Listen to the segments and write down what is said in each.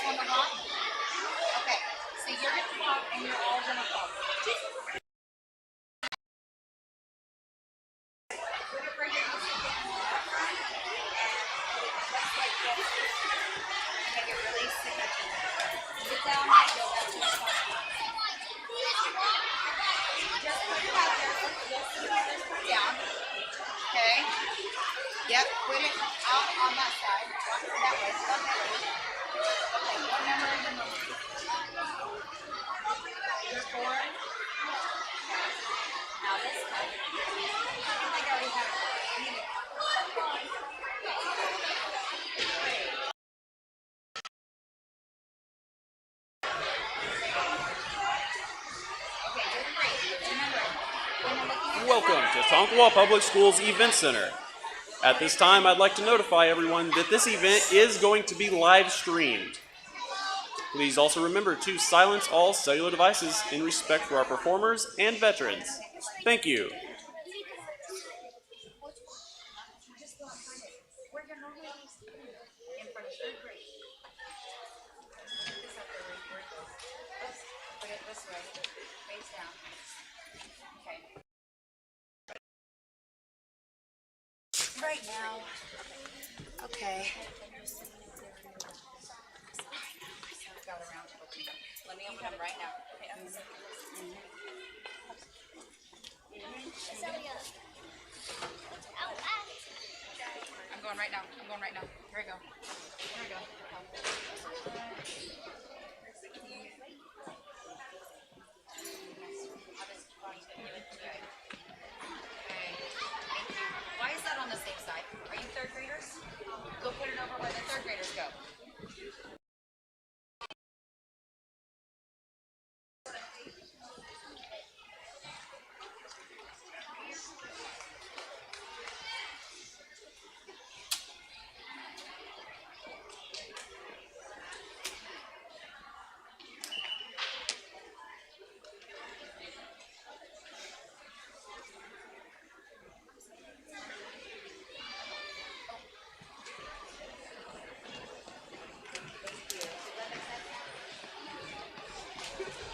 on the rock? Okay. So you're going to walk and you're all going to follow. Put it where you're using it in the left front. And just like this. Make it really signature. Sit down and go back to the front. Just put it out there. You'll see how this put down. Okay. Yep. Put it out on that side. Walk it that way. Go that way. Okay. What number are you moving? You're 4. Now this one. I think I already have it. Okay, you're 3. Remember, when I'm looking at Welcome to Tonkawa Public Schools Event Center. At this time, I'd like to notify everyone that this event is going to be live streamed. Please also remember to silence all cellular devices in respect for our performers and veterans. Thank you. in front of third grade. This up there where it goes. Oops. Put it this way. Face down. Okay. Right now. Okay. Got around to opening up. Let me open them right now. Okay. I'm going right now. I'm going right now. Here we go. Here we go. Okay. Thank you. Why is that on the same side? Are you third graders? Go put it over where the third graders go.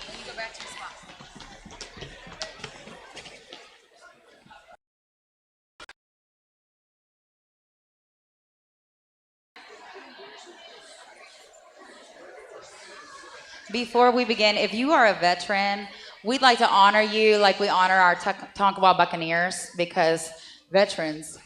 Then you go back to your spot. Before we begin, if you are a veteran, we'd like to honor you like we honor our Tonkawa Buccaneers, because veterans,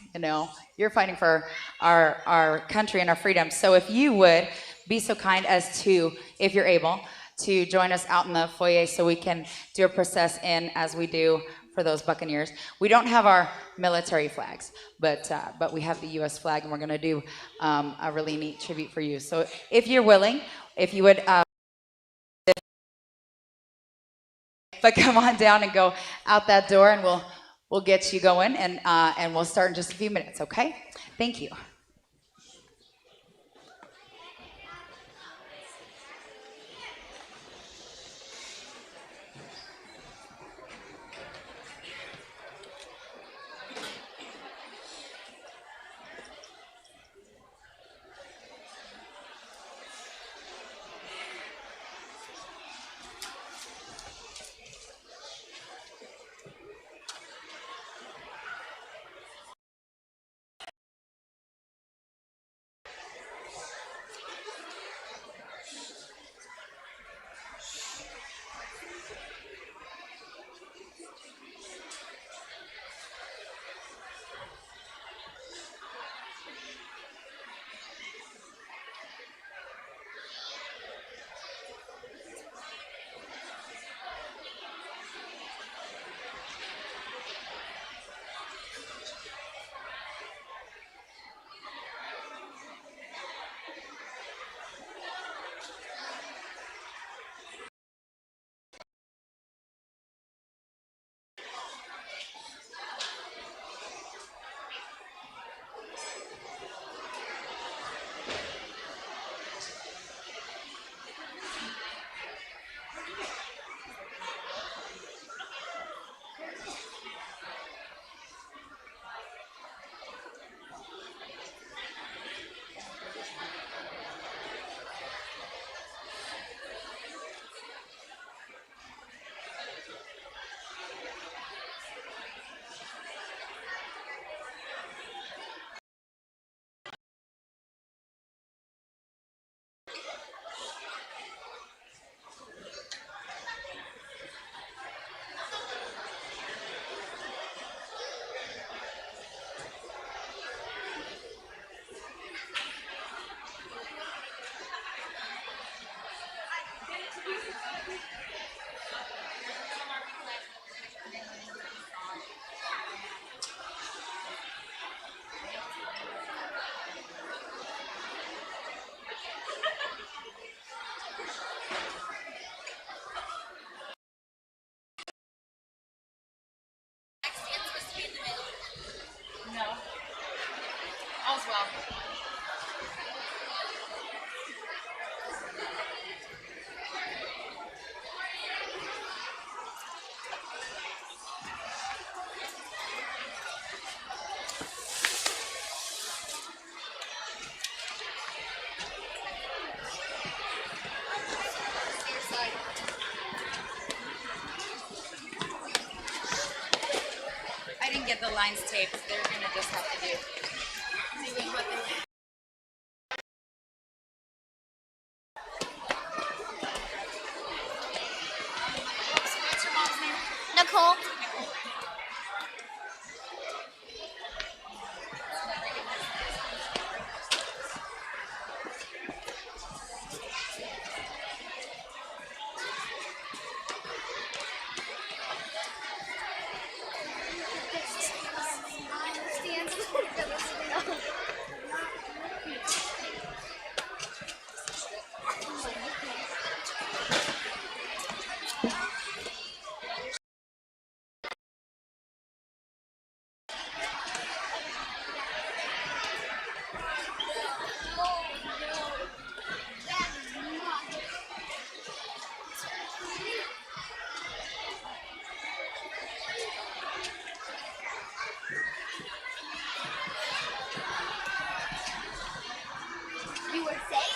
you're fighting for our country and our freedom. So if you would be so kind as to, if you're able, to join us out in the foyer so we can do a process in as we do for those Buccaneers. We don't have our military flags, but we have the U.S. flag, and we're going to do a really neat tribute for you. So if you're willing, if you would... but come on down and go out that door, and we'll get you going, and we'll start in just a few minutes, okay? Thank you. I didn't get the lines taped. They're gonna just have to do. What's your mom's name? Nicole. You were saying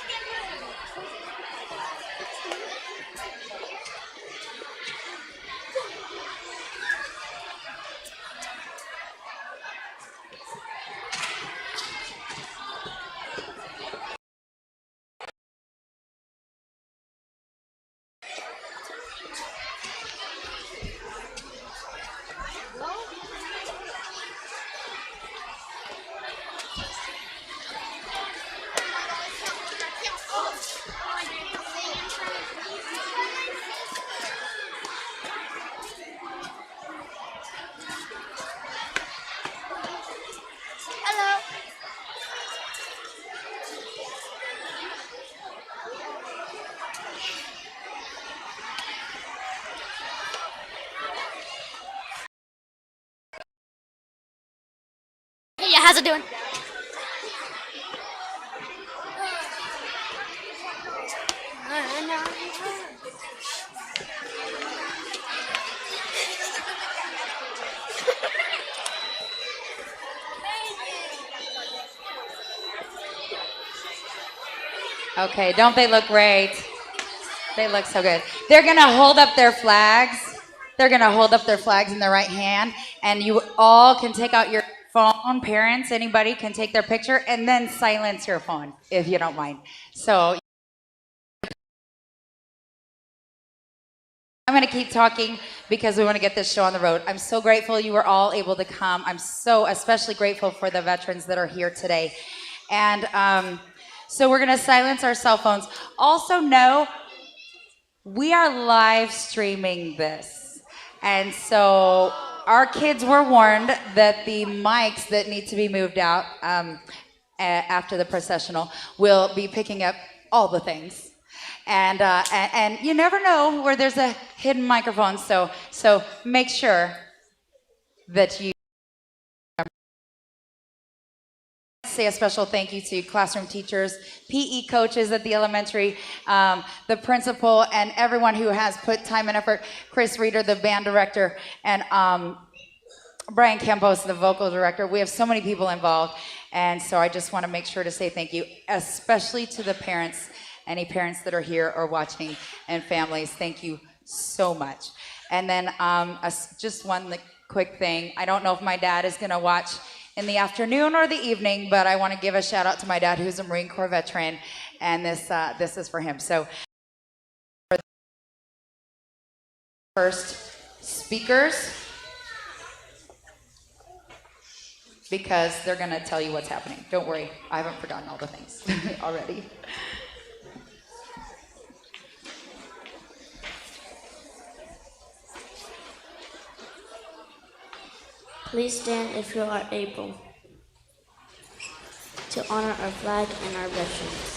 hello. Hey, yeah, how's it doing? Okay, don't they look great? They look so good. They're gonna hold up their flags. They're gonna hold up their flags in their right hand, and you all can take out your phone. Parents, anybody can take their picture, and then silence your phone if you don't mind. So I'm going to keep talking because we want to get this show on the road. I'm so grateful you were all able to come. I'm so especially grateful for the veterans that are here today. And so we're going to silence our cell phones. Also, know we are live streaming this. And so our kids were warned that the mics that need to be moved out after the processional will be picking up all the things. And you never know where there's a hidden microphone, so make sure that you say a special thank you to classroom teachers, PE coaches at the elementary, the principal, and everyone who has put time and effort. Chris Reeder, the band director, and Brian Campos, the vocal director. We have so many people involved, and so I just want to make sure to say thank you, especially to the parents. Any parents that are here or watching, and families, thank you so much. And then just one quick thing. I don't know if my dad is going to watch in the afternoon or the evening, but I want to give a shout out to my dad, who's a Marine Corps veteran, and this is for him. So, first speakers, because they're going to tell you what's happening. Don't worry, I haven't forgotten all the things already. Please stand if you are able to honor our flag and our veterans.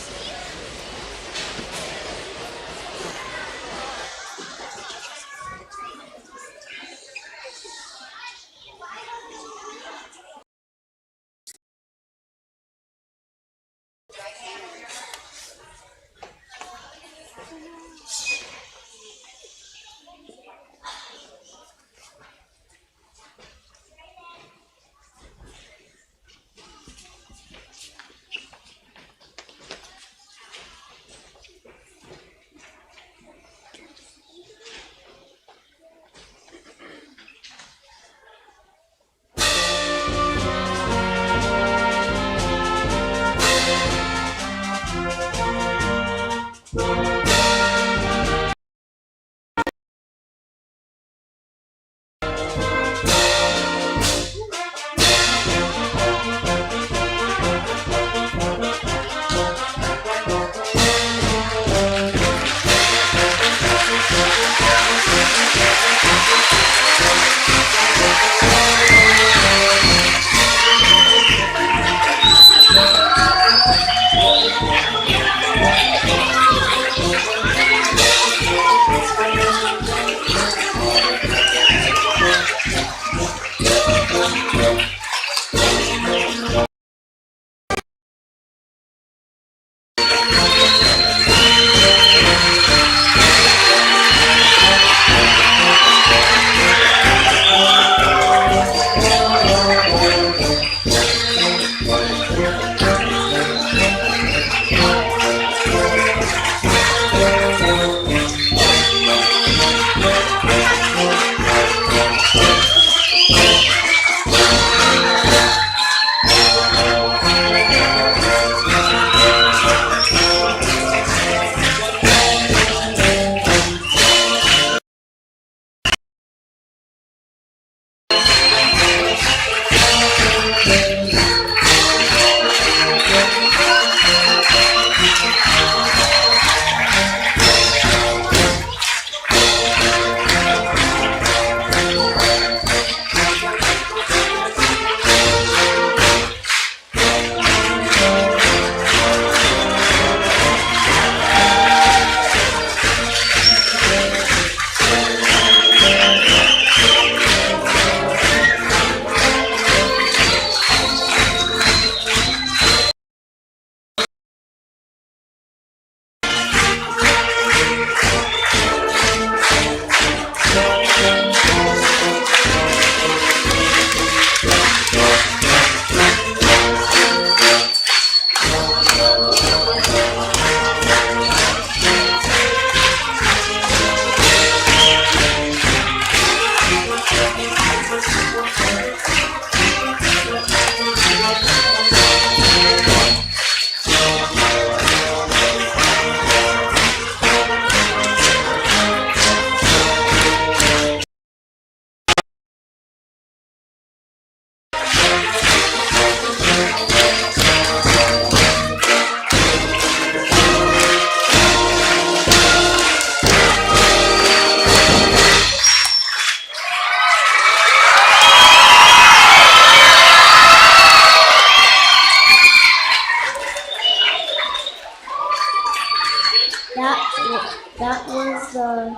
That was the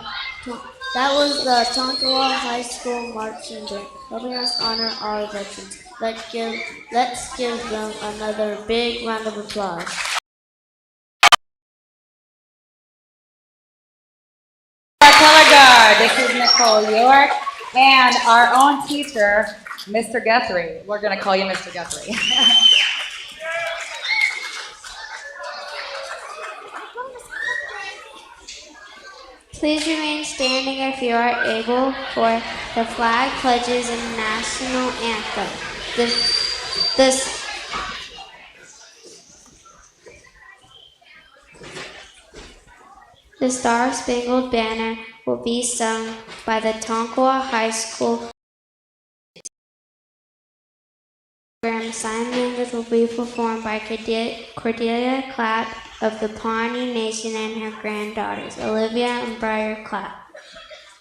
that was the Tonkawa High School marching band, helping us honor our veterans. Let's give them another big round of applause. Our color guard, this is Nicole York, and our own teacher, Mr. Guthrie. We're going to call you Mr. Guthrie. Please remain standing if you are able for the flag pledges and national anthem. The Star-Spangled Banner will be sung by the Tonkawa High School. Sign language will be performed by Cordelia Clapp of the Pawnee Nation and her granddaughters, Olivia and Briar Clapp.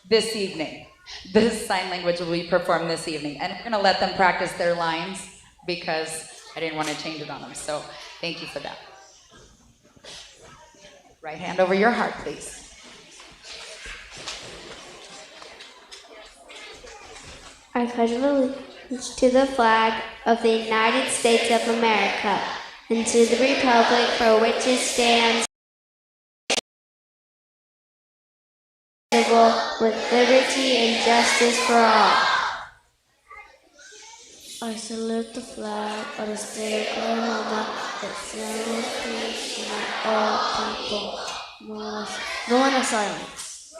This evening. This sign language will be performed this evening. And we're going to let them practice their lines because I didn't want to change it on them. So thank you for that. Right hand over your heart, please. I pledge allegiance to the flag of the United States of America and to the republic for which it stands, with liberty and justice for all. I salute the flag of the state of Oklahoma that stands peace among all people. No one is silence.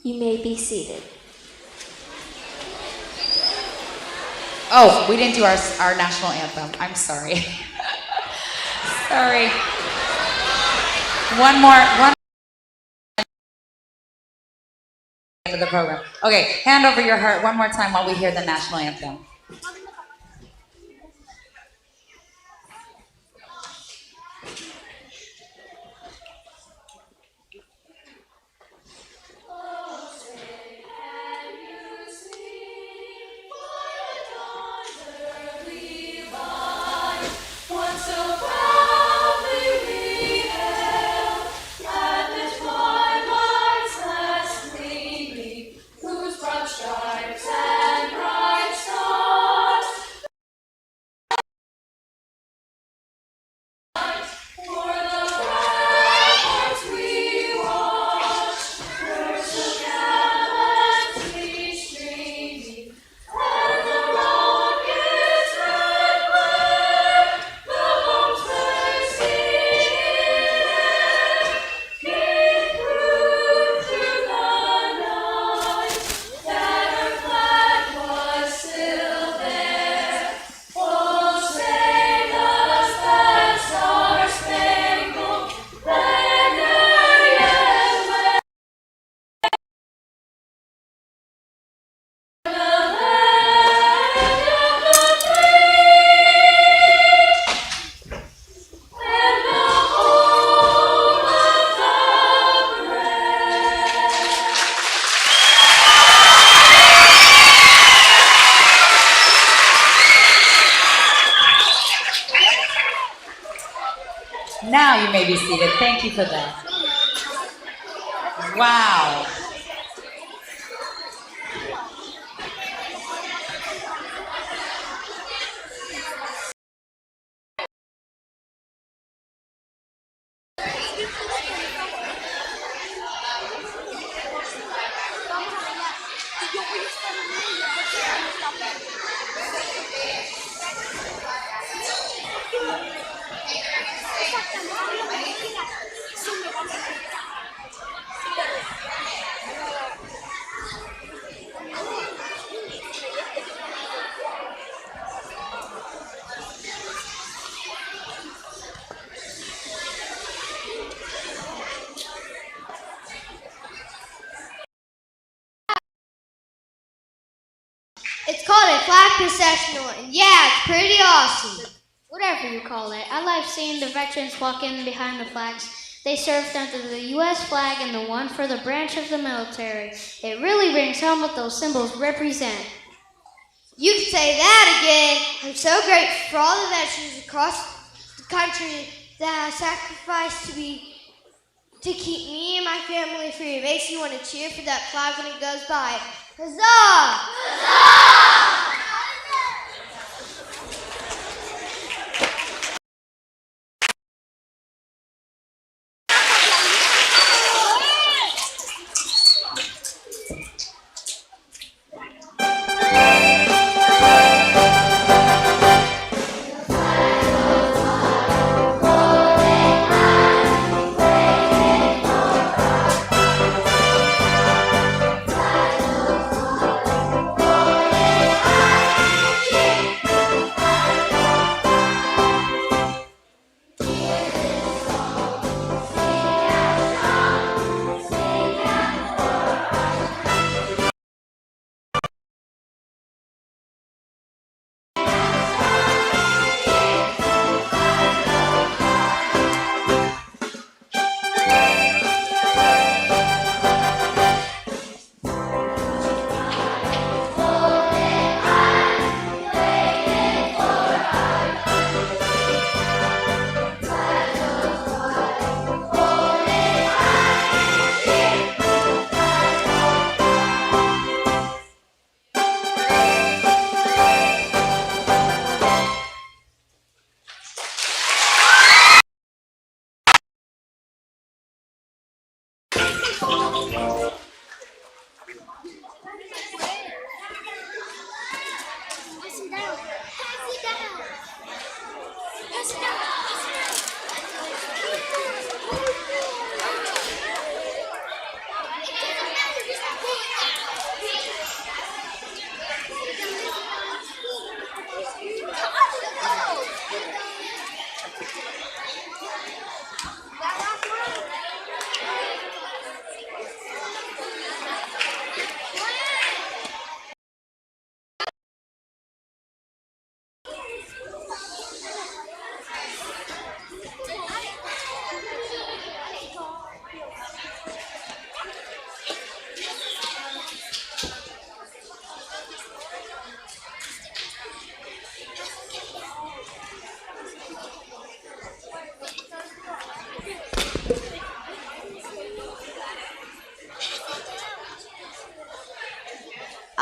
You may be seated. Oh, we didn't do our national anthem. I'm sorry. Sorry. One of the program. Okay, hand over your heart one more time while we hear the national anthem. Now you may be seated. Thank you for that. Wow. It's called a flag processional, and yeah, it's pretty awesome. Whatever you call it, I like seeing the veterans walk in behind the flags. They served under the U.S. flag and the one for the branch of the military. It really brings home what those symbols represent. You can say that again. I'm so grateful for all the veterans across the country that have sacrificed to keep me and my family free. It makes you want to cheer for that flag when it goes by. Huzzah! Huzzah!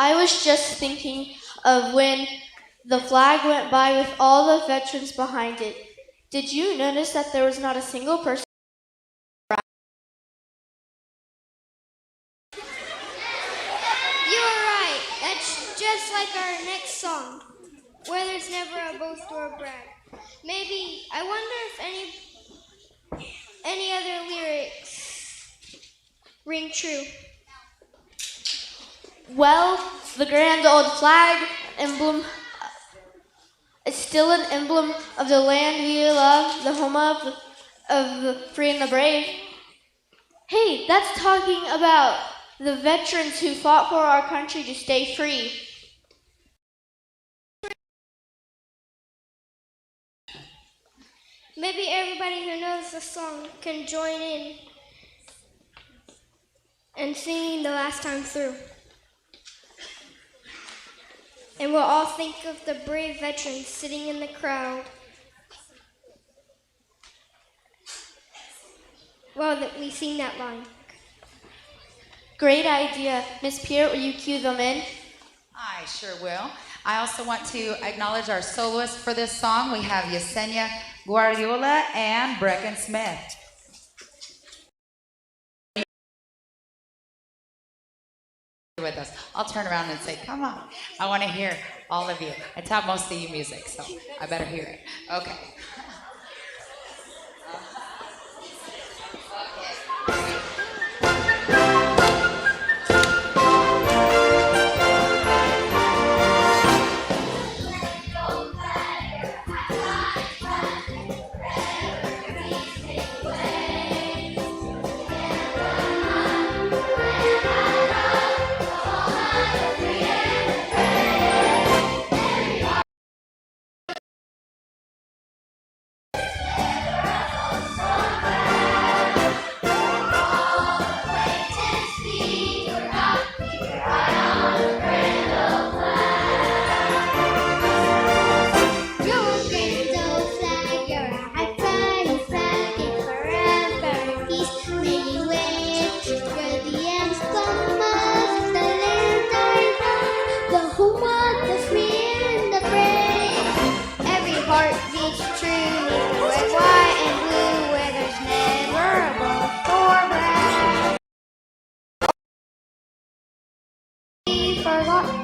I was just thinking of when the flag went by with all the veterans behind it. Did you notice that there was not a single person? You are right. That's just like our next song, where there's never a boast or a brag. Maybe, I wonder if any other lyrics ring true. Well, the grand old flag emblem is still an emblem of the land we love, the home of the free and the brave. Hey, that's talking about the veterans who fought for our country to stay free. Maybe everybody who knows the song can join in and singing the last time through. And we'll all think of the brave veterans sitting in the crowd while we sing that line. Great idea. Miss Pierre, will you cue them in? I sure will. I also want to acknowledge our soloists for this song. We have Yesenia Guardiola and Brecken Smith. With us. I'll turn around and say, come on. I want to hear all of you. I taught most of you music, so I better hear it. Okay.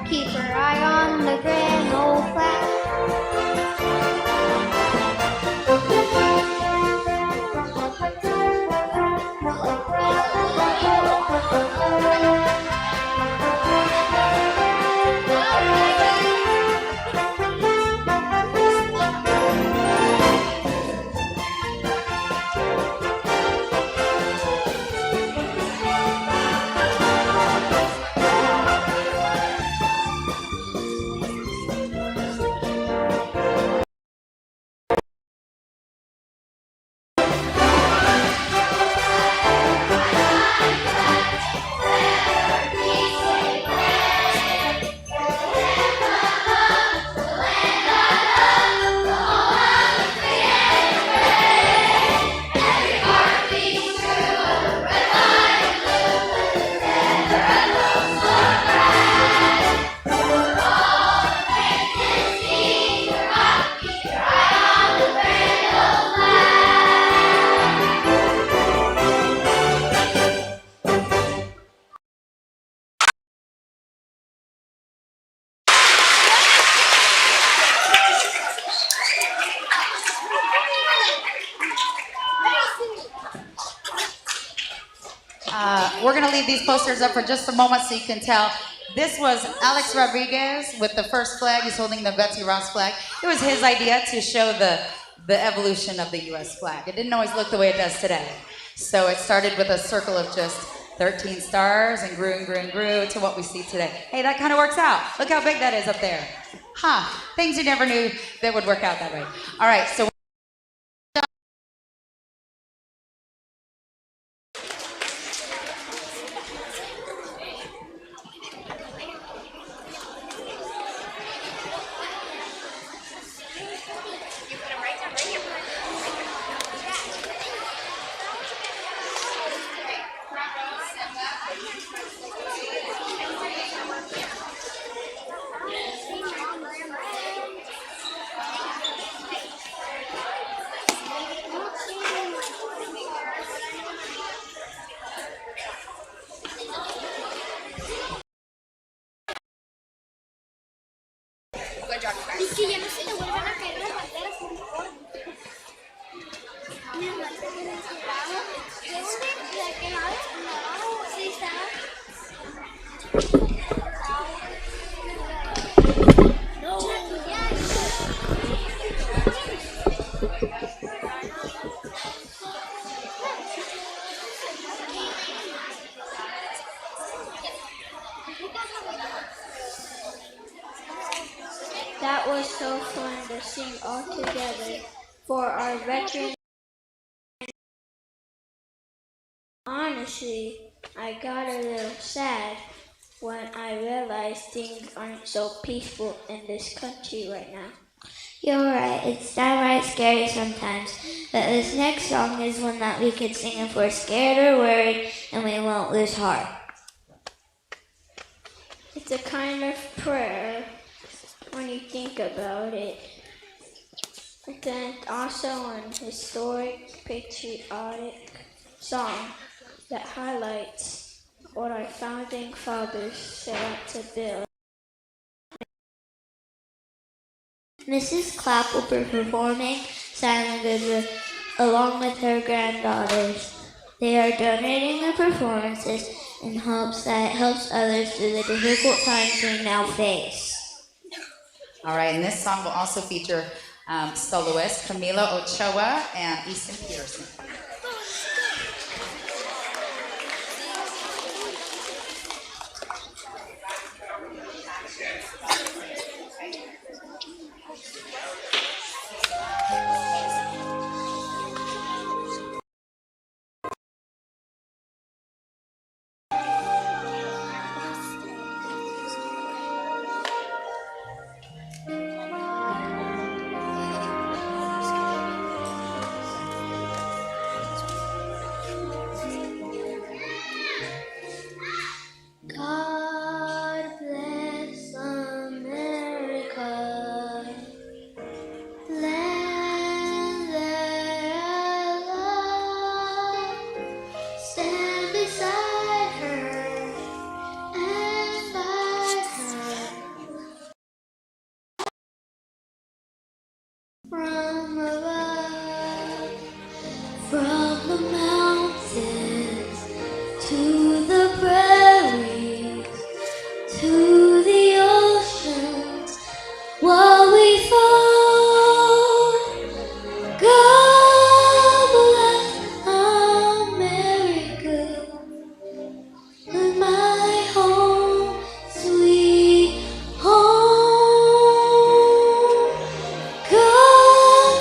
Keep her eye on the grand old flag. We're going to leave these posters up for just a moment so you can tell. This was Alex Rodriguez with the first flag. He's holding the Betsy Ross flag. It was his idea to show the evolution of the U.S. flag. It didn't always look the way it does today. So it started with a circle of just 13 stars and grew and grew and grew to what we see today. Hey, that kind of works out. Look how big that is up there. Things you never knew that would work out that way. All right, so sing all together for our veterans. Honestly, I got a little sad when I realized things aren't so peaceful in this country right now. You're right, it's downright scary sometimes. But this next song is one that we could sing if we're scared or worried and we won't lose heart. It's a kind of prayer when you think about it. But then it's also an historic, patriotic song that highlights what our founding fathers set out to build. Mrs. Clapp will be performing Silent Good along with her granddaughters. They are donating their performances in hopes that it helps others through the difficult times we now face. All right, and this song will also feature soloists Camila Ochoa and Easton Peterson. God bless America, land that I love. Stand beside her and guide her from above, from the mountains to the prairies, to the oceans, while we fall. God bless America, my home, sweet home. God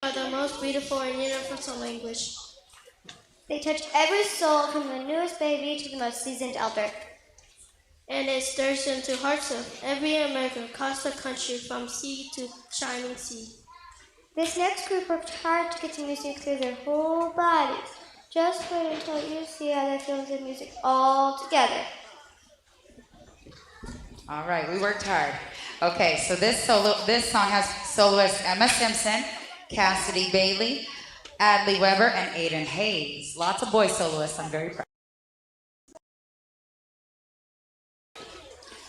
Are the most beautiful and universal language. They touch every soul from the newest baby to the most seasoned elder. And it stirs into hearts of every American across the country from sea to shining sea. This next group worked hard to get the music through their whole bodies. Just wait until you see how they feel the music all together. All right, we worked hard. Okay, so this song has soloists Emma Simpson, Cassidy Bailey, Adley Weber, and Aiden Hayes. Lots of boy soloists. I'm very proud.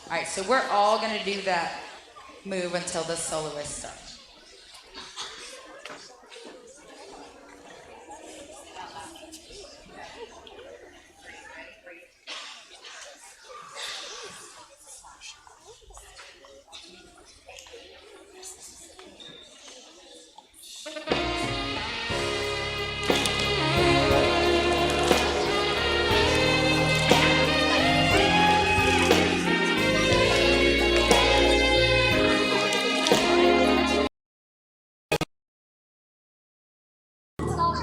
All right, so we're all going to do that move until the soloist starts.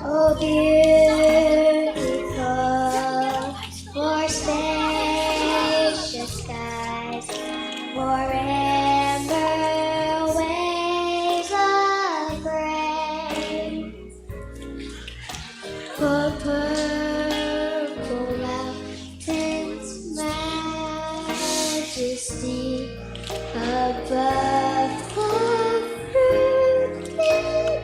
Oh, beautiful, for spacious skies, for amber waves of grain, for purple mountains, majesty above the fruited plain.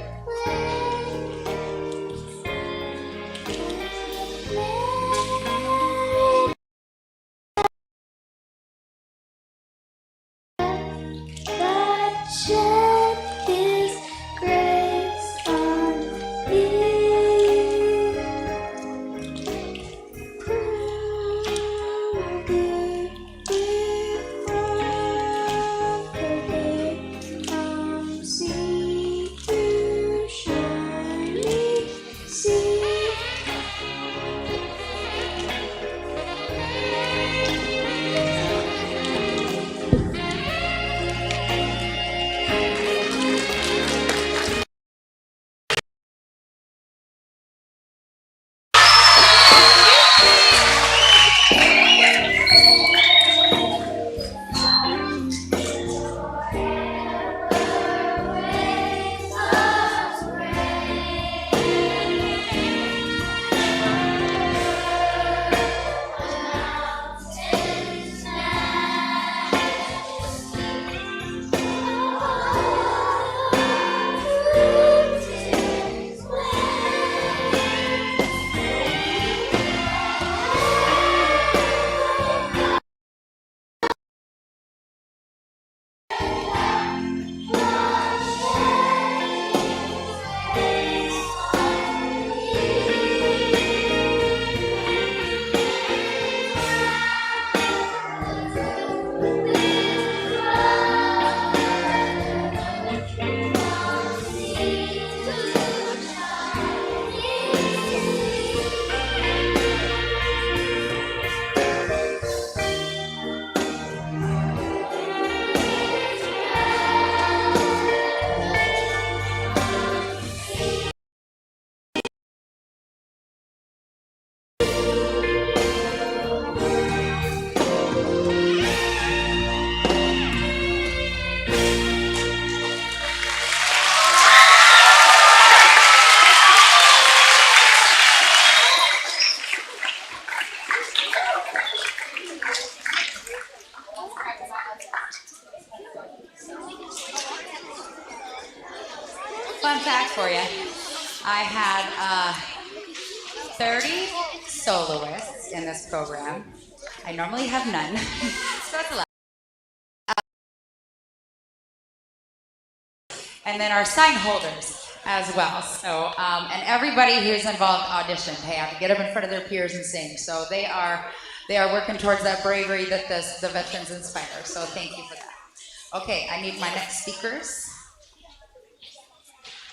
God shed His grace on me. Come see through shining sea. Fun fact for you. I had 30 soloists in this program. I normally have none. So that's a lot. And then our sign holders as well. So, and everybody who's involved auditioned. They have to get up in front of their peers and sing. So they are working towards that bravery that the veterans inspire. So thank you for that. Okay, I need my next speakers.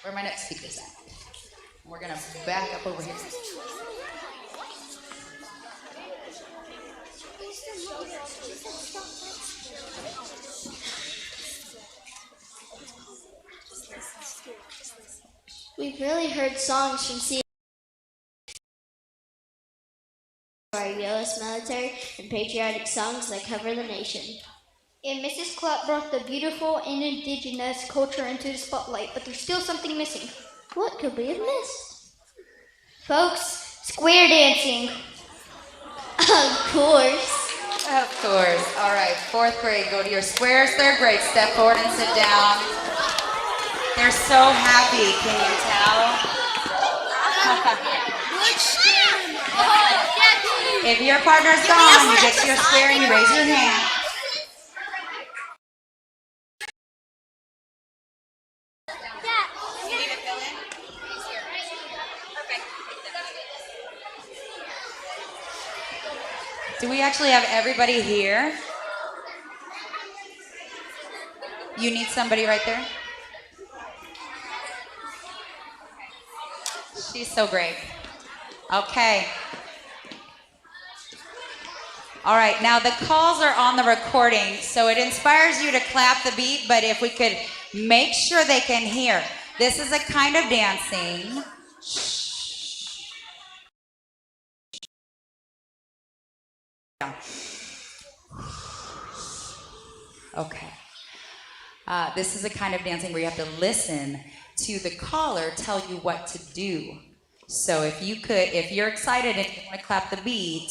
Where are my next speakers at? We're gonna back up over here. We've really heard songs from our U.S. military and patriotic songs that cover the nation. And Mrs. Clapp brought the beautiful and indigenous culture into the spotlight, but there's still something missing. What could we have missed? Folks, square dancing. Of course. Of course. All right, 4th grade, go to your squares. 3rd grade, step forward and sit down. They're so happy, can you tell? If your partner's gone, you get to your square and you raise your hand. Do we actually have everybody here? You need somebody right there? She's so great. Okay. All right, now the calls are on the recording, so it inspires you to clap the beat, but if we could make sure they can hear. This is a kind of dancing. Okay. This is a kind of dancing where you have to listen to the caller tell you what to do. So if you're excited and you want to clap the beat,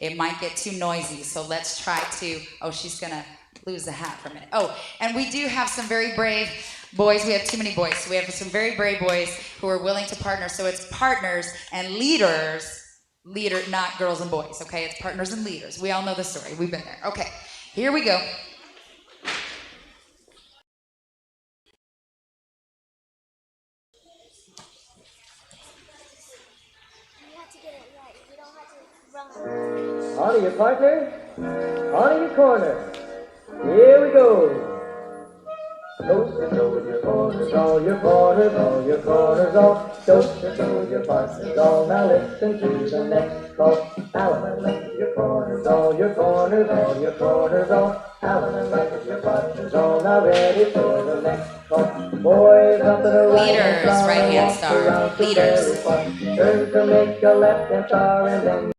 it might get too noisy. So let's try to, oh, she's gonna lose the hat for a minute. Oh, and we do have some very brave boys. We have too many boys. So we have some very brave boys who are willing to partner. So it's partners and leaders, not girls and boys, okay? It's partners and leaders. We all know the story. We've been there. Okay, here we go. On to your partner, on to your corner. Here we go. Toast to toe with your corners, all your corners, all your corners, all. Toast to toe with your partners, all. Now listen to the next call. Alan and Mike with your corners, all your corners, all your corners, all. Alan and Mike with your partners, all. Now ready for the next call. Boys up and around. Leaders, right hand star. Leaders. Turn to make a left hand star and then.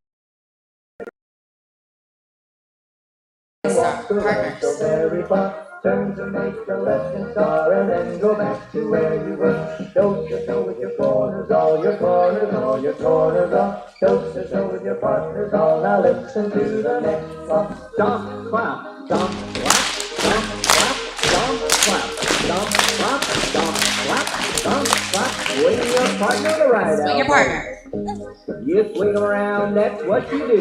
Partners. So very far. Turn to make a left hand star and then go back to where you were. Toast to toe with your corners, all your corners, all your corners, all. Toast to toe with your partners, all. Now listen to the next song. Stomp, clap, stomp, clap, stomp, clap, stomp, clap, stomp, clap, stomp, clap, stomp, clap. Swing your partner to right out. Swing your partner. You swing them around, that's what you do.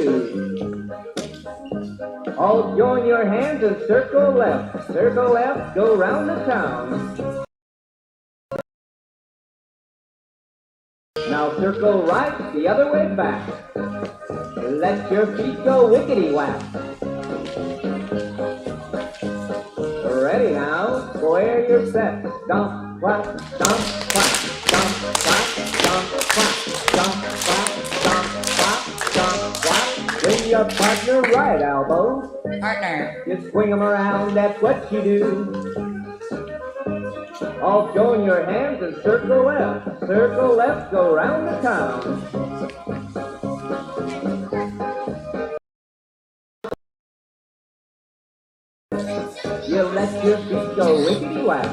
All join your hands and circle left, go round the town. Now circle right, the other way back. Let your feet go wickety-whack. Ready now, square your set. Stomp, clap, stomp, clap, stomp, clap, stomp, clap, stomp, clap, stomp, clap, stomp, clap. Swing your partner right elbow. Partner. You swing them around, that's what you do. All join your hands and circle left, go round the town. You let your feet go wickety-whack.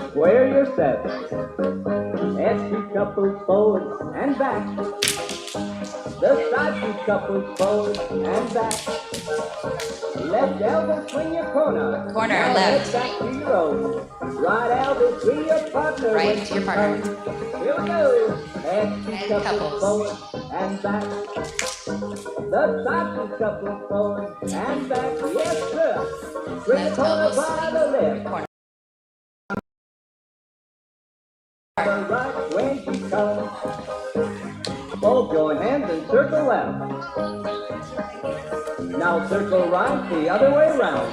Square your set. S2 couples forward and back. The side 2 couples forward and back. Left elbow swing your corner. Corner, now left. Back to your own. Right elbow swing your partner. Right when to your she partner. comes. Here we go. And S2 couples. forward and back. The side 2 couples forward and back. Yes, sir. Bring the Left corner elbow by swing. the left. Corner. The right when she comes. Both join hands and circle left. Now circle right the other way round.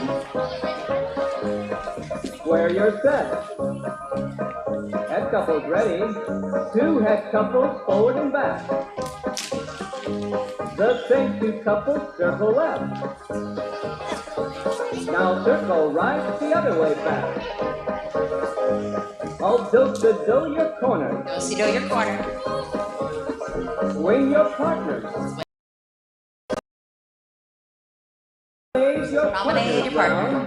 Square your set. Head couples ready. 2 head couples forward and back. The same 2 couples circle left. Now circle right the other way back. All do-si-do your corner. Do-si-do your corner. Swing your partners. Promenade your Promenade your partner.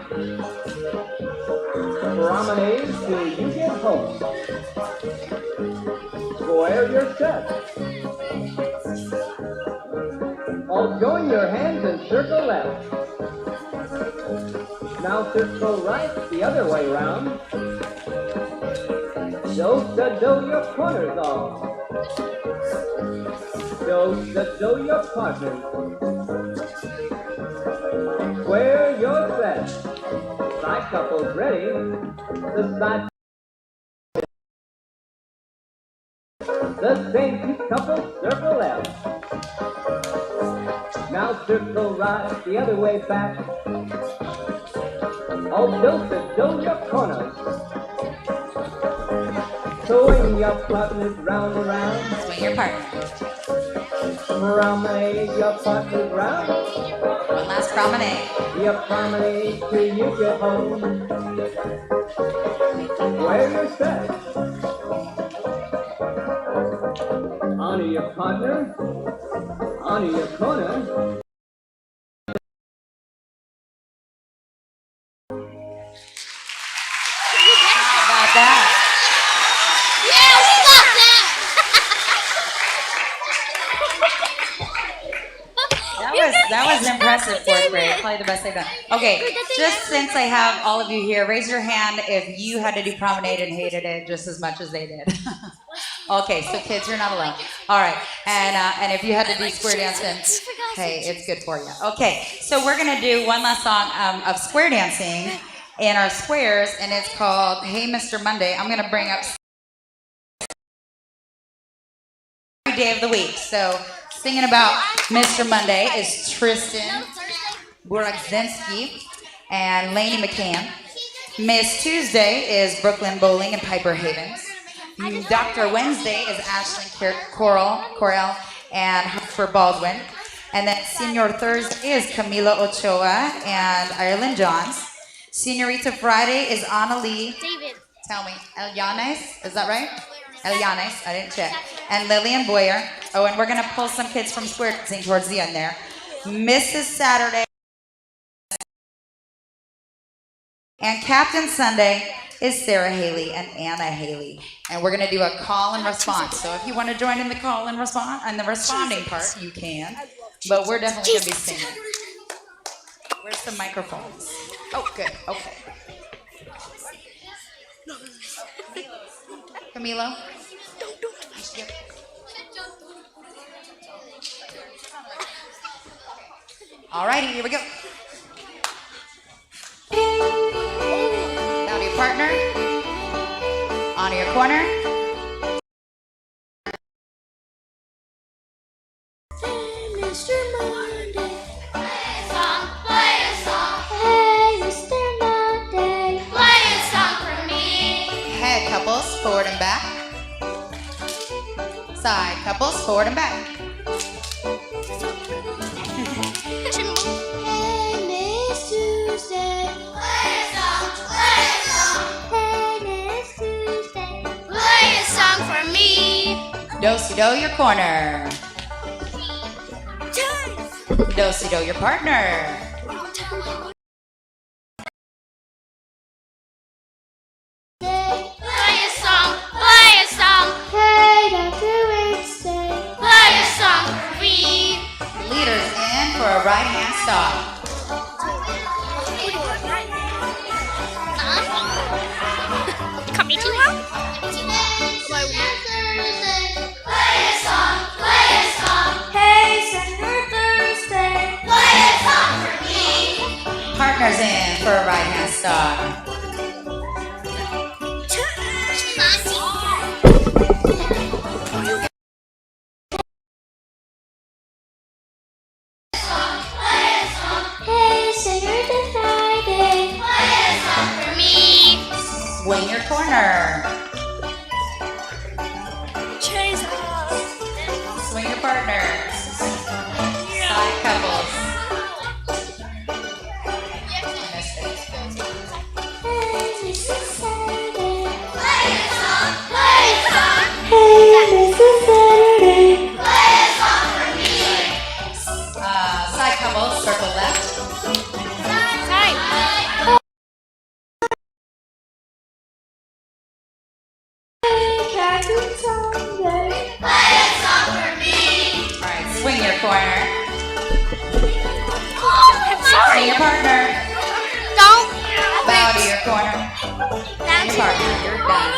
Promenade till you get home. Square your set. All join your hands and circle left. Now circle right the other way round. Do-si-do your corners off. Do-si-do your partners. Square your set. Side couples ready. The side. The same 2 couples circle left. Now circle right the other way back. All do-si-do your corners. Swing your partners round and round. Swing your partner. Promenade your partners round. One last promenade. Your promenade till you get home. Where you're set. Honor your partner. Honor your corner. How about that? That was impressive, fourth grade. Probably the best they've done. Okay, just since I have all of you here, raise your hand if you had to do promenade and hated it just as much as they did. Okay, so kids, you're not alone. All right, and if you had to do square dancing, hey, it's good for you. Okay, so we're gonna do one last song of square dancing in our squares, and it's called "Hey Mr. Monday." I'm gonna bring up every day of the week. So singing about Mr. Monday is Tristan Burakzinski and Lainey McCann. Miss Tuesday is Brooklyn Bowling and Piper Havens. Dr. Wednesday is Ashlyn Correll and Humphrey Baldwin. And then Senior Thursday is Camila Ochoa and Ireland Johns. Senorita Friday is Anna Lee. David. Tell me, Elianes, is that right? Elianes, I didn't check. And Lillian Boyer. Oh, and we're gonna pull some kids from square dancing towards the end there. Mrs. Saturday. And Captain Sunday is Sarah Haley and Anna Haley. And we're gonna do a call and response. So if you wanna join in the call and response, and the responding part, you can. But we're definitely gonna be singing. Where's the microphones? Oh, good, okay. Camilo? Yep. All righty, here we go. Down to your partner. Onto your corner. Mr. Monday. Play a song, play a song. Hey, Mr. Monday. Play a song for me. Head couples, forward and back. Side couples, forward and back. Hey, Miss Tuesday. Play a song, play a song. Hey, Miss Tuesday. Play a song for me. Do-si-do your corner. Do-si-do your partner. Play a song, play a song. Hey, Dr. Wednesday. Play a song for me. Leaders in for a right hand stop. Coming to her? Play a song, play a song. Hey, Senator Thursday. Play a song for me. Partners in for a right hand stop. Play a song. Swing your corner. Swing your partner. Side couples. Missed it. Side couple, circle left. Alright, swing your corner. Swing your partner. Don't. Bow to your corner. Swing your partner. You're done.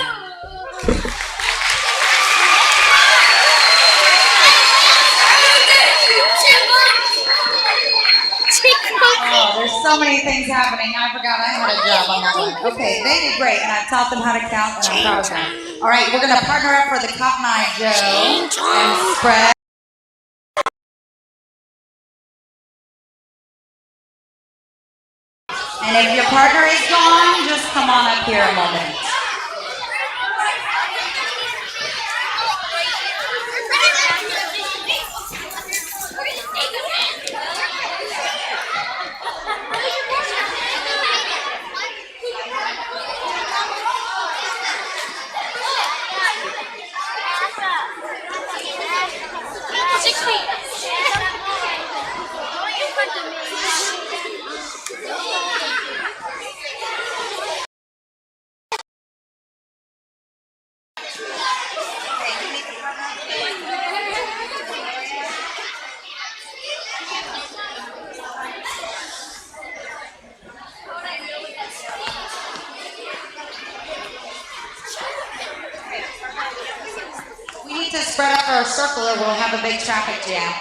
Oh, there's so many things happening. I forgot I had a job on that one. Okay, they did great, and I taught them how to count, and I'm proud of them. All right, we're gonna partner up for the Cotton Eye Joe and spread. And if your partner is gone, just come on up here a moment. We need to spread up our circle or we'll have a big traffic jam.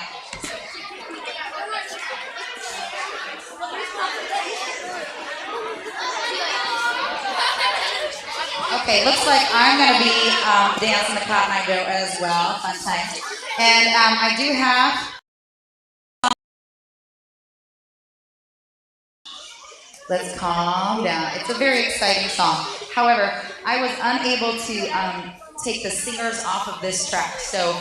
Okay, looks like I'm going to be dancing the Cotton Eye Joe as well. Fun time. And I do have... Let's calm down. It's a very exciting song. However, I was unable to take the singers off of this track. So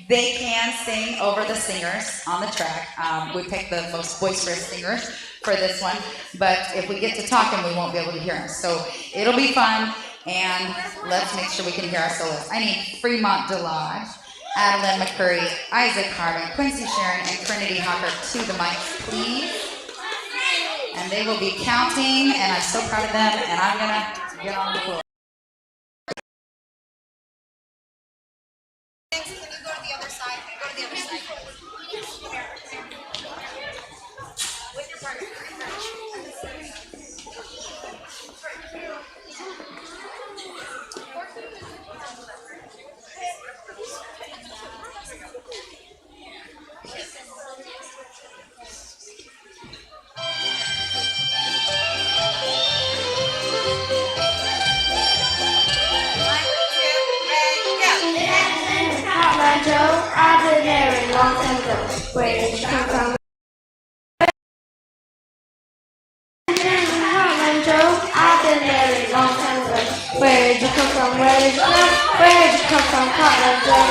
they can sing over the singers on the track. We picked the most boisterous singers for this one. But if we get to talking, we won't be able to hear them. So it'll be fun. And let's make sure we can hear our solos. I need Fremont Delage, Adeline McCurry, Isaac Harmon, Quincy Sharon, and Trinity Hawker to the mics, please. And they will be counting, and I'm so proud of them, and I'm going to get on the floor. Can you go to the other side? Go to the other side. With your partner. Joe, I've been married a long time ago. Where did you come from? Joe, I've been married a long time ago. Where did you come from? Where did you come? Where did you come from, Cotton Joe?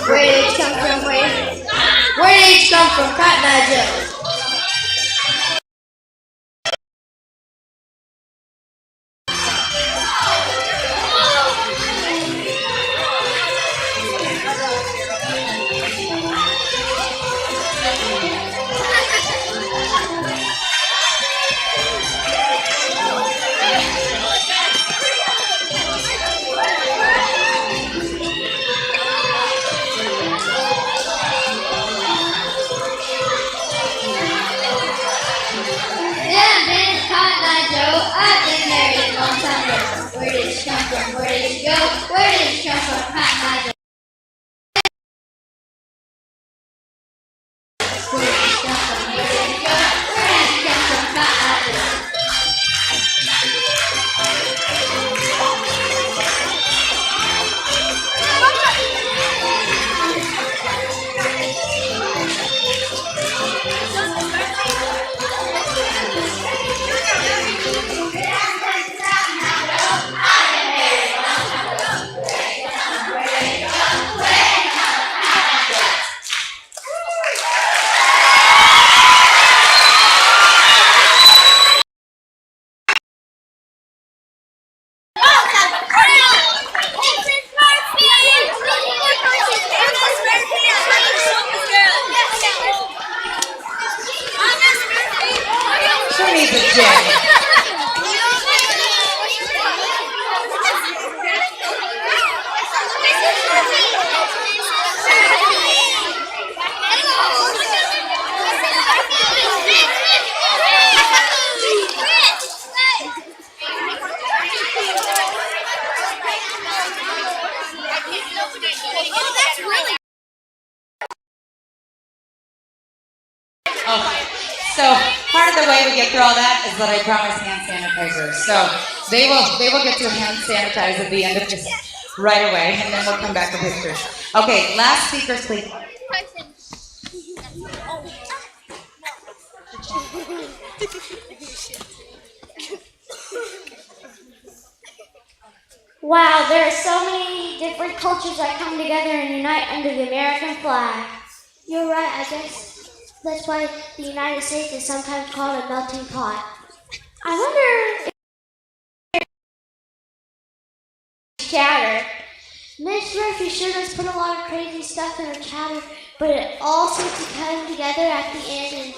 Where did you come from? Where did you come from, Cotton Eye Joe? needs a J. Oh, so part of the way we get through all that is that I promise hand sanitizer. So they will get to hand sanitize at the end of this right away, and then we'll come back with pictures. Okay, last speakers, please. Wow, there are so many different cultures that come together and unite under the American flag. You're right, I guess that's why the United States is sometimes called a melting pot. I wonder if chatter. Miss Murphy sure does put a lot of crazy stuff in her chatter, but it all seems to come together at the end, and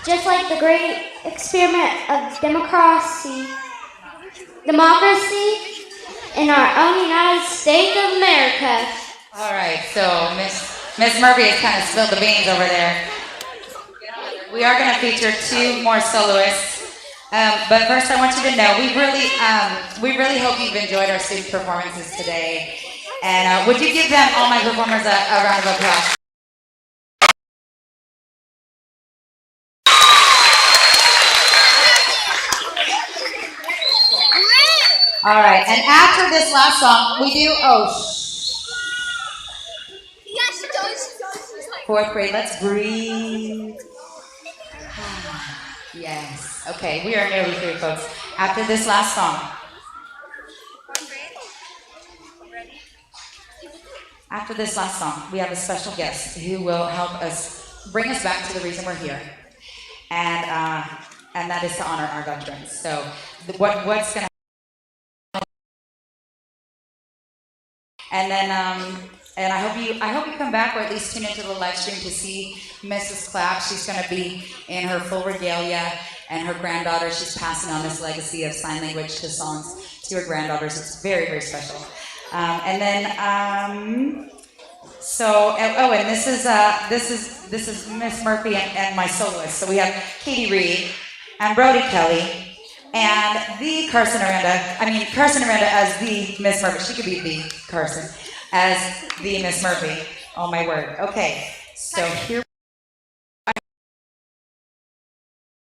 Just like the great experiment of democracy in our own United States of America. All right, so Miss Murphy has kind of spilled the beans over there. We are going to feature two more soloists, but first I want you to know we really hope you've enjoyed our student performances today. And would you give them, all my performers, a round of applause? All right, and after this last song, we do, fourth grade, let's breathe. Yes, okay, we are nearly through, folks. After this last song, we have a special guest who will help us bring us back to the reason we're here, and that is to honor our veterans. So, what's going to And then, and I hope you come back, or at least tune into the live stream to see Mrs. Clapp. She's going to be in her full regalia, and her granddaughter. She's passing on this legacy of sign language to songs to her granddaughters. It's very, very special. And then, and this is Miss Murphy and my soloist. So we have Katie Reed and Brody Kelly. And the Carson Aranda as the Miss Murphy. She could be the Carson as the Miss Murphy. Oh my word. Okay, so here.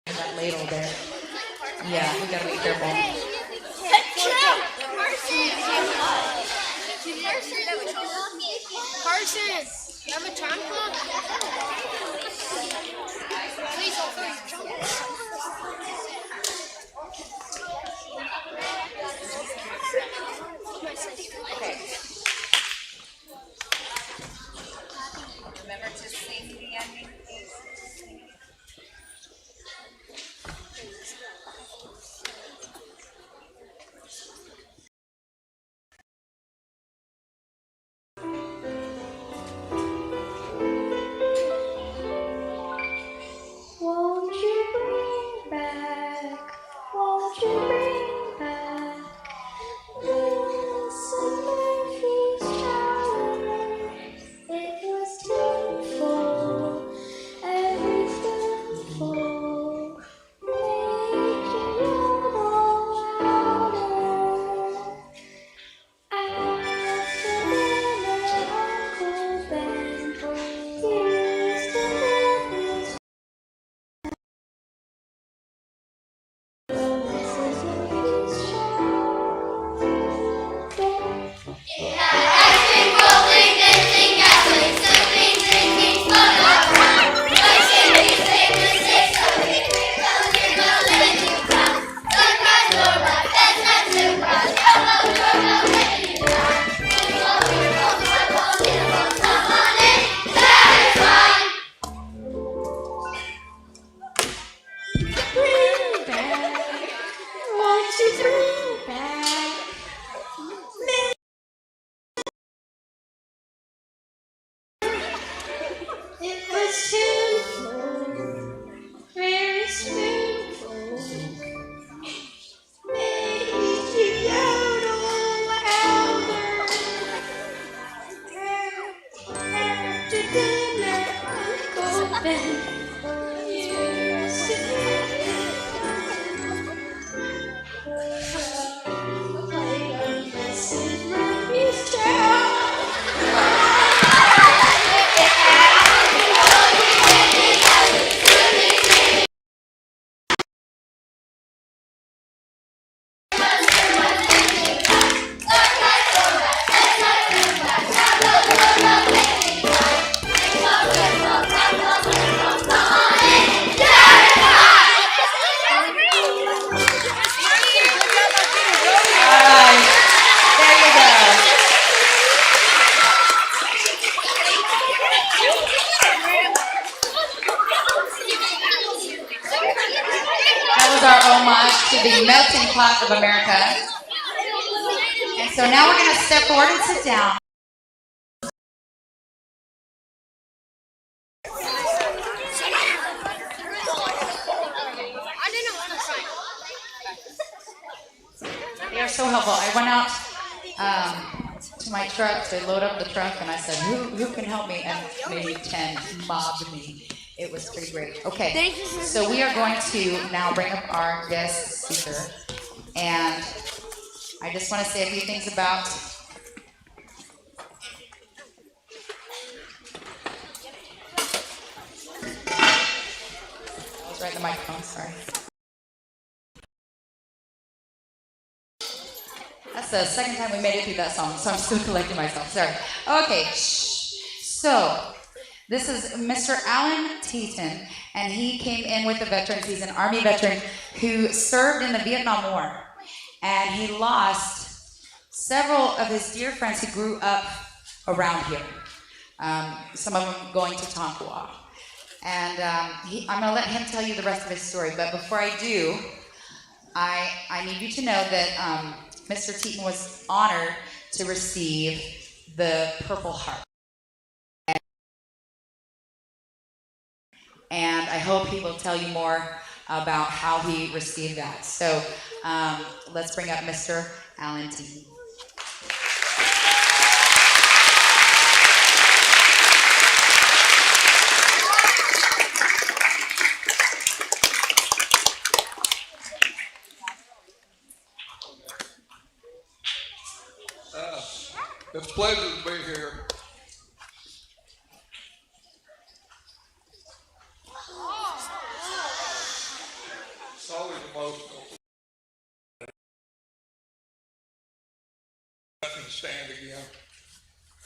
That ladle there. Yeah, we gotta be careful. Carson, you have a time clock? Please don't throw your trunk. Okay. Remember to sing the ending, please. Won't you to the melting pot of America. And so now we're going to step forward and sit down. They are so helpful. I went out to my truck to load up the truck, and I said, who can help me? And maybe 10 mobbed me. It was pretty great. Okay, so we are going to now bring up our guest speaker. And I just want to say a few things about I was right in the microphone, sorry. That's the second time we made it through that song, so I'm still collecting myself. Sorry. Okay. So, this is Mr. Alan Teaton, and he came in with the veterans. He's an Army veteran who served in the Vietnam War, and he lost several of his dear friends who grew up around here. Some of them going to Tonkawa. And I'm going to let him tell you the rest of his story, but before I do, I need you to know that Mr. Teaton was honored to receive the Purple Heart. And I hope he will tell you more about how he received that. So let's bring up Mr. Alan Teaton. It's a pleasure to be here. It's always emotional. I can stand again.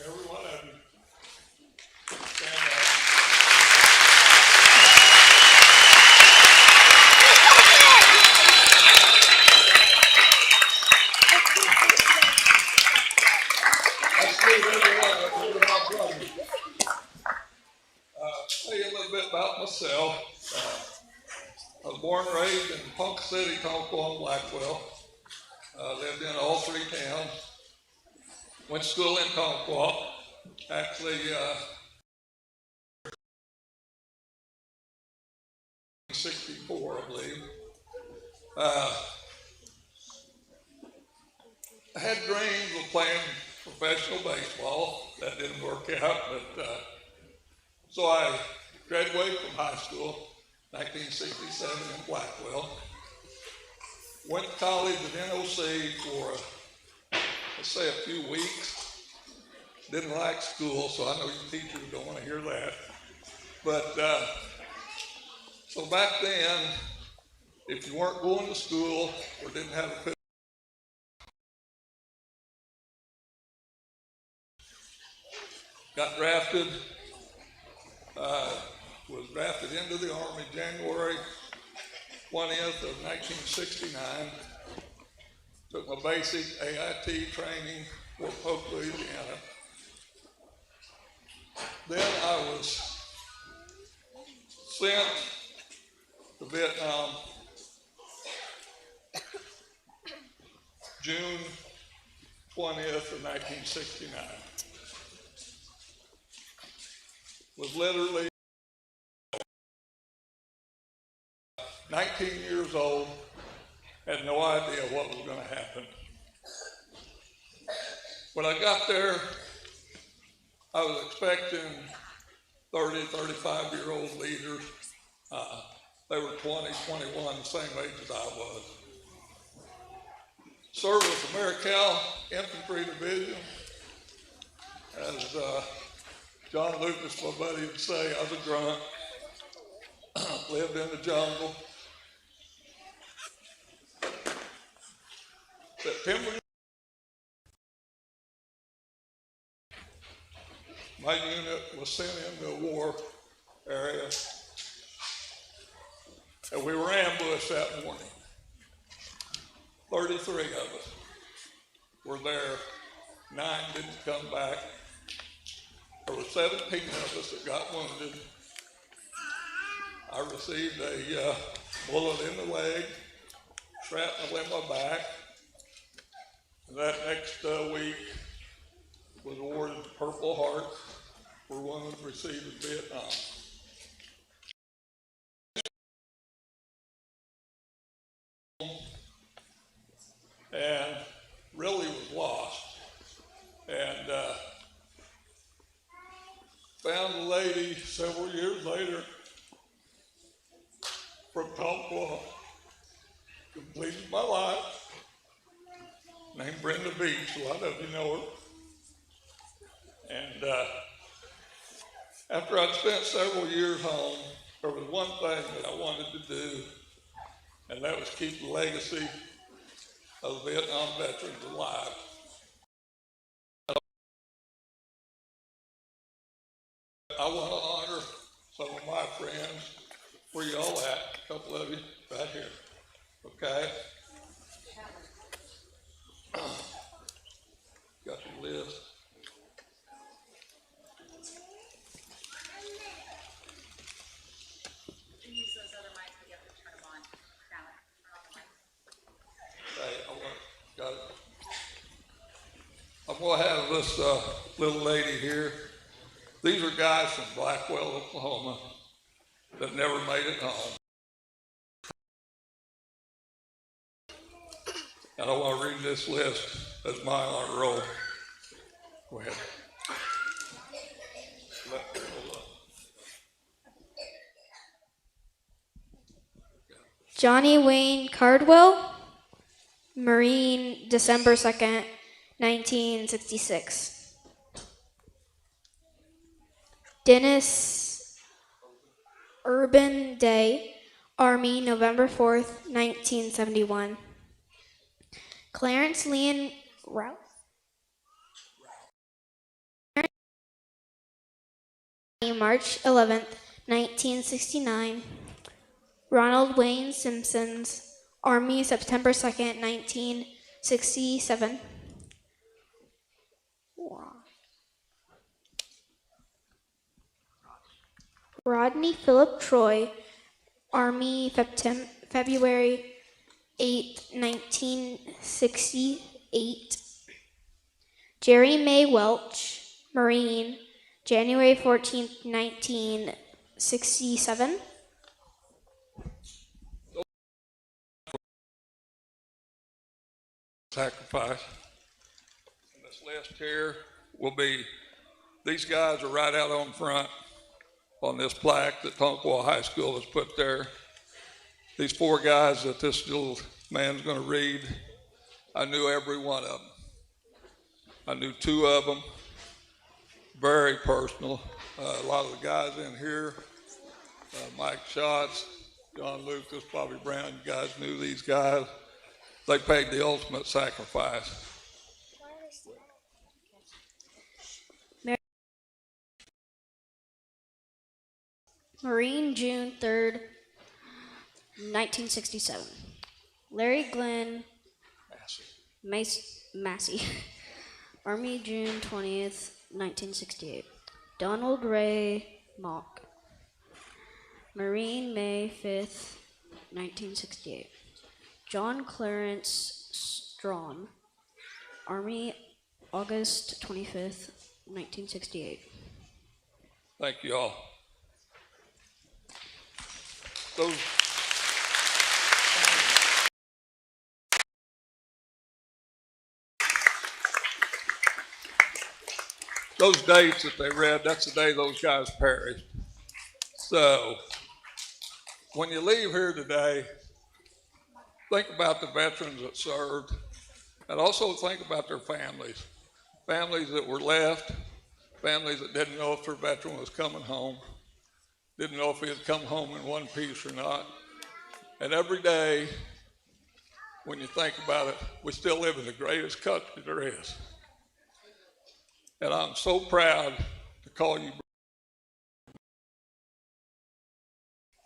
Every one of you, stand up. Tell you a little bit about myself. I was born and raised in Punk City, Tonkawa, and Blackwell. Lived in all three towns. Went to school in Tonkawa. Actually, 64, I believe. I had dreams of playing professional baseball. That didn't work out, but so I graduated from high school, 1967 in Blackwell. Went to college at NOC for, let's say, a few weeks. Didn't like school, so I know you teachers don't want to hear that. But so back then, if you weren't going to school or didn't have a got drafted, was drafted into the Army January 20th of 1969. Took my basic AIT training, Fort Polk, Louisiana. Then I was sent to Vietnam June 20th of 1969. Was literally 19 years old, had no idea what was going to happen. When I got there, I was expecting 30, 35-year-old leaders. They were 20, 21, the same age as I was. Served with the Marical Infantry Division. As John Lucas, my buddy, would say, I was a grunt. Lived in the jungle. September, my unit was sent into a war area, and we were ambushed that morning. 33 of us were there. 9 didn't come back. There were 17 of us that got wounded. I received a bullet in the leg, shrapnel in my back. And that next week was awarded the Purple Heart for women received in Vietnam. And really was lost. And found a lady several years later from Tonkawa, completed my life, named Brenda Beach. A lot of you know her. And after I'd spent several years home, there was one thing that I wanted to do, and that was keep the legacy of Vietnam veterans alive. I want to honor some of my friends. Where you all at? A couple of you right here. Okay? Got your list. Got it. I'm going to have this little lady here. These are guys from Blackwell, Oklahoma that never made it home. And I want to read this list as my honor roll. Go ahead. Johnny Wayne Cardwell, Marine, December 2nd, 1966. Dennis Urban Day, Army, November 4th, 1971. Clarence Leon Rouse, March 11th, 1969. Ronald Wayne Simpsons, Army, September 2nd, 1967. Rodney Philip Troy, Army, February 8th, 1968. Jerry May Welch, Marine, January 14th, 1967. Sacrifice. And this list here will be, these guys are right out on front on this plaque that Tonkawa High School has put there. These four guys that this little man's going to read, I knew every one of them. I knew two of them, very personal. A lot of the guys in here, Mike Schatz, John Lucas, Bobby Brown, you guys knew these guys. They paid the ultimate sacrifice. Marine, June 3rd, 1967. Larry Glenn Massey. Army, June 20th, 1968. Donald Ray Mock. Marine, May 5th, 1968. John Clarence Strawn. Army, August 25th, 1968. Thank you all. Those dates that they read, that's the day those guys perished. So when you leave here today, think about the veterans that served, and also think about their families. Families that were left, families that didn't know if their veteran was coming home, didn't know if he had come home in one piece or not. And every day, when you think about it, we still live in the greatest country there is. And I'm so proud to call you.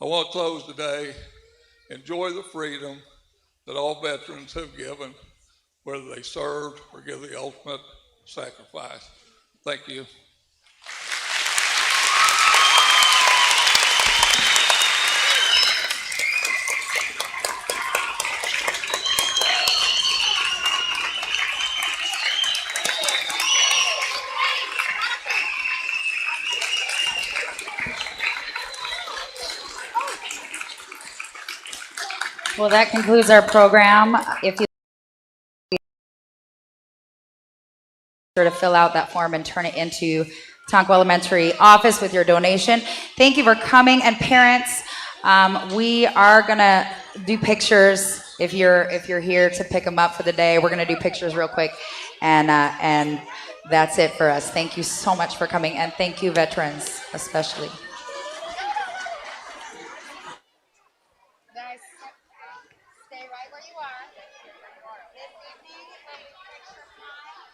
I want to close today. Enjoy the freedom that all veterans have given, whether they served or give the ultimate sacrifice. Thank you. Well, that concludes our program. If you sure to fill out that form and turn it into Tonkawa Elementary office with your donation. Thank you for coming, and parents, we are gonna do pictures. If you're here to pick them up for the day, we're gonna do pictures real quick, and that's it for us. Thank you so much for coming, and thank you, veterans, especially. Guys, stay right where you are. This evening, there'll be picture time.